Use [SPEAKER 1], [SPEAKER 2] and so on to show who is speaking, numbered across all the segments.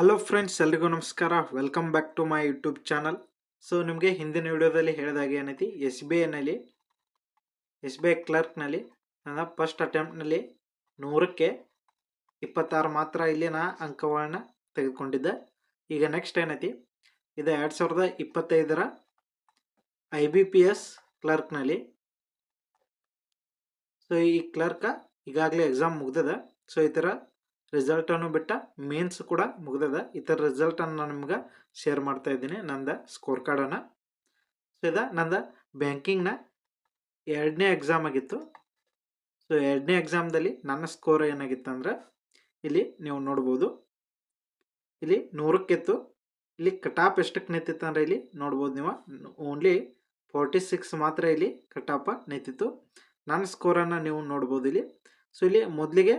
[SPEAKER 1] Hello friends, ಎಲ್ರಿಗೂ ನಮಸ್ಕಾರ. Welcome back to my YouTube channel. So ನಿಮಗೆ ಹಿಂದಿನ ವಿಡಿಯೋದಲ್ಲಿ ಹೇಳಿದಾಗೆ ಏನೈತಿ, ಎಸ್ ಬಿ ಐ ಕ್ಲರ್ಕ್ನಲ್ಲಿ ನನ್ನ ಫಸ್ಟ್ ಅಟೆಂಪ್ಟ್ನಲ್ಲಿ 100ಕ್ಕೆ 26 ಮಾತ್ರ ಇಲ್ಲಿ ನಾ ಅಂಕಗಳನ್ನ ತೆಗೆದುಕೊಂಡಿದ್ದೆ. ಈಗ ನೆಕ್ಸ್ಟ್ ಏನೈತಿ, ಇದು 2025ರ IBPS ಕ್ಲರ್ಕ್ನಲ್ಲಿ. ಸೊ ಈ ಕ್ಲರ್ಕ ಈಗಾಗಲೇ ಎಕ್ಸಾಮ್ ಮುಗ್ದದ. ಸೊ ಈ ಥರ ರಿಸಲ್ಟನ್ನು ಬಿಟ್ಟ ಮೇನ್ಸ್ ಕೂಡ ಮುಗ್ದದ. ಈ ಥರ ರಿಸಲ್ಟನ್ನು ನಾನು ನಿಮ್ಗೆ ಶೇರ್ ಮಾಡ್ತಾ ಇದ್ದೀನಿ, ನಂದು ಸ್ಕೋರ್ ಕಾರ್ಡನ್ನು. ಸೊ ಇದು ನಂದು ಬ್ಯಾಂಕಿಂಗ್ನ 2ನೇ ಎಕ್ಸಾಮ್ ಆಗಿತ್ತು. ಸೊ 2ನೇ ಎಕ್ಸಾಮ್ದಲ್ಲಿ ನನ್ನ ಸ್ಕೋರ್ ಏನಾಗಿತ್ತು ಅಂದರೆ, ಇಲ್ಲಿ ನೀವು ನೋಡ್ಬೋದು, ಇಲ್ಲಿ 100ಕ್ಕಿತ್ತು. ಇಲ್ಲಿ ಕಟಾಪ್ ಎಷ್ಟಕ್ಕೆ ನಿಂತಿತ್ತು ಅಂದರೆ ಇಲ್ಲಿ ನೋಡ್ಬೋದು ನೀವು, ಓನ್ಲಿ 46 ಮಾತ್ರ ಇಲ್ಲಿ ಕಟಾಪ ನಿಂತಿತ್ತು. ನನ್ನ ಸ್ಕೋರನ್ನು ನೀವು ನೋಡ್ಬೋದು ಇಲ್ಲಿ. ಸೊ ಇಲ್ಲಿ ಮೊದಲಿಗೆ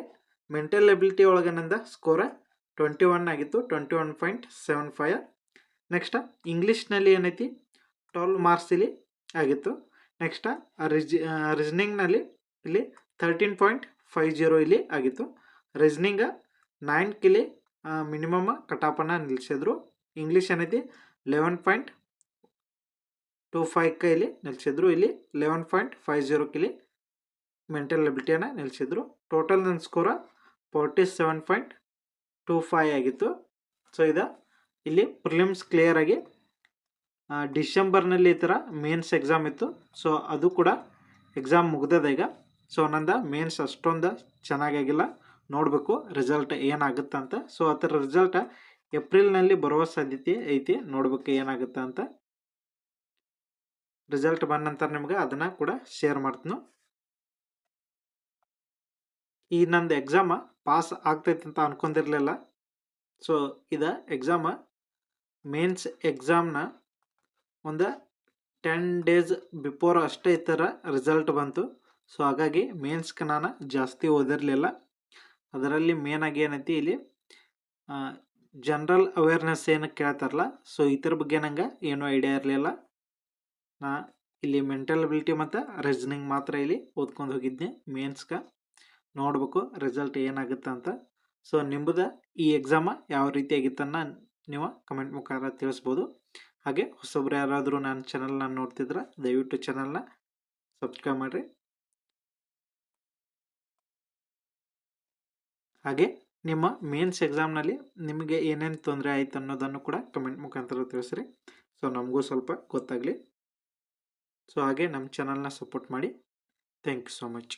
[SPEAKER 1] ಮೆಂಟಲ್ ಎಬಿಲಿಟಿ ಒಳಗೆ ನಂದ ಸ್ಕೋರ 21 ಆಗಿತ್ತು, 21.75. ನೆಕ್ಸ್ಟ್ ಇಂಗ್ಲೀಷ್ನಲ್ಲಿ ಏನೈತಿ 12 ಮಾರ್ಕ್ಸ್ ಇಲ್ಲಿ ಆಗಿತ್ತು. ನೆಕ್ಸ್ಟ್ ರೀಸನಿಂಗ್ನಲ್ಲಿ ಇಲ್ಲಿ 13.50 ಇಲ್ಲಿ ಆಗಿತ್ತು. ರೀಸನಿಂಗ್ 9 ಮಿನಿಮಮ್ ಕಟಾಪನ್ನು ನಿಲ್ಲಿಸಿದ್ರು. ಇಂಗ್ಲೀಷ್ ಏನೈತಿ 11.25 ಇಲ್ಲಿ ನಿಲ್ಲಿಸಿದ್ರು. ಇಲ್ಲಿ 11.50 ಇಲ್ಲಿ ಮೆಂಟಲ್ ಎಬಿಲಿಟಿಯನ್ನು ನಿಲ್ಲಿಸಿದ್ರು. ಟೋಟಲ್ ನನ್ನ ಸ್ಕೋರ 47.25 ಆಗಿತ್ತು. ಸೊ ಇಲ್ಲಿ ಪ್ರಿಲಿಮ್ಸ್ ಕ್ಲಿಯರ್ ಆಗಿ ಡಿಸೆಂಬರ್ನಲ್ಲಿ ಈ ಥರ ಮೇನ್ಸ್ ಎಕ್ಸಾಮ್ ಇತ್ತು. ಸೊ ಅದು ಕೂಡ ಎಕ್ಸಾಮ್ ಮುಗ್ದದ ಈಗ. ಸೊ ನಂದು ಮೇನ್ಸ್ ಅಷ್ಟೊಂದು ಚೆನ್ನಾಗಾಗಿಲ್ಲ, ನೋಡಬೇಕು ರಿಸಲ್ಟ್ ಏನಾಗುತ್ತೆ ಅಂತ. ಸೊ ಆ ಥರ ರಿಸಲ್ಟ್ ಏಪ್ರಿಲ್ನಲ್ಲಿ ಬರುವ ಸಾಧ್ಯತೆ ಐತಿ, ನೋಡ್ಬೇಕು ಏನಾಗುತ್ತೆ ಅಂತ. ರಿಸಲ್ಟ್ ಬಂದ ನಂತರ ನಿಮ್ಗೆ ಅದನ್ನು ಕೂಡ ಶೇರ್ ಮಾಡ್ತೀನಿ. ಈ ನಂದು ಎಕ್ಸಾಮ ಪಾಸ್ ಆಗ್ತೈತೆ ಅಂತ ಅನ್ಕೊಂಡಿರಲಿಲ್ಲ. ಸೊ ಇದು ಎಕ್ಸಾಮ ಮೇನ್ಸ್ ಎಕ್ಸಾಮ್ನ ಒಂದು 10 ಡೇಸ್ ಬಿಫೋರ್ ಅಷ್ಟೇ ಈ ಥರ ರಿಸಲ್ಟ್ ಬಂತು. ಸೊ ಹಾಗಾಗಿ ಮೇನ್ಸ್ಗೆ ನಾನು ಜಾಸ್ತಿ ಓದಿರಲಿಲ್ಲ. ಅದರಲ್ಲಿ ಮೇನಾಗಿ ಏನೈತಿ, ಇಲ್ಲಿ ಜನರಲ್ ಅವೇರ್ನೆಸ್ ಏನು ಕೇಳ್ತಾರಲ್ಲ, ಸೊ ಇದ್ರ ಬಗ್ಗೆ ನಂಗೆ ಏನೂ ಐಡಿಯಾ ಇರಲಿಲ್ಲ. ನಾ ಇಲ್ಲಿ ಮೆಂಟಲ್ ಎಬಿಲಿಟಿ ಮತ್ತು ರೀಸನಿಂಗ್ ಮಾತ್ರ ಇಲ್ಲಿ ಓದ್ಕೊಂಡು ಹೋಗಿದ್ದೆ ಮೇನ್ಸ್ಗೆ. ನೋಡ್ಬೇಕು ರಿಸಲ್ಟ್ ಏನಾಗುತ್ತೆ ಅಂತ. ಸೊ ನಿಮ್ಮದು ಈ ಎಕ್ಸಾಮ ಯಾವ ರೀತಿ ಆಗಿತ್ತನ್ನ ನೀವು ಕಮೆಂಟ್ ಮುಖಾಂತರ ತಿಳಿಸ್ಬೋದು. ಹಾಗೆ ಹೊಸಬ್ರು ಯಾರಾದರೂ ನನ್ನ ಚಾನಲ್ನ ನೋಡ್ತಿದ್ರೆ ದಯವಿಟ್ಟು ಚಾನಲ್ನ ಸಬ್ಸ್ಕ್ರೈಬ್ ಮಾಡಿರಿ. ಹಾಗೆ ನಿಮ್ಮ ಮೇನ್ಸ್ ಎಕ್ಸಾಮ್ನಲ್ಲಿ ನಿಮಗೆ ಏನೇನು ತೊಂದರೆ ಆಯಿತು ಅನ್ನೋದನ್ನು ಕೂಡ ಕಮೆಂಟ್ ಮುಖಾಂತರ ತಿಳಿಸ್ರಿ. ಸೊ ನಮಗೂ ಸ್ವಲ್ಪ ಗೊತ್ತಾಗಲಿ. ಸೊ ಹಾಗೆ ನಮ್ಮ ಚಾನಲ್ನ ಸಪೋರ್ಟ್ ಮಾಡಿ. Thank you so much.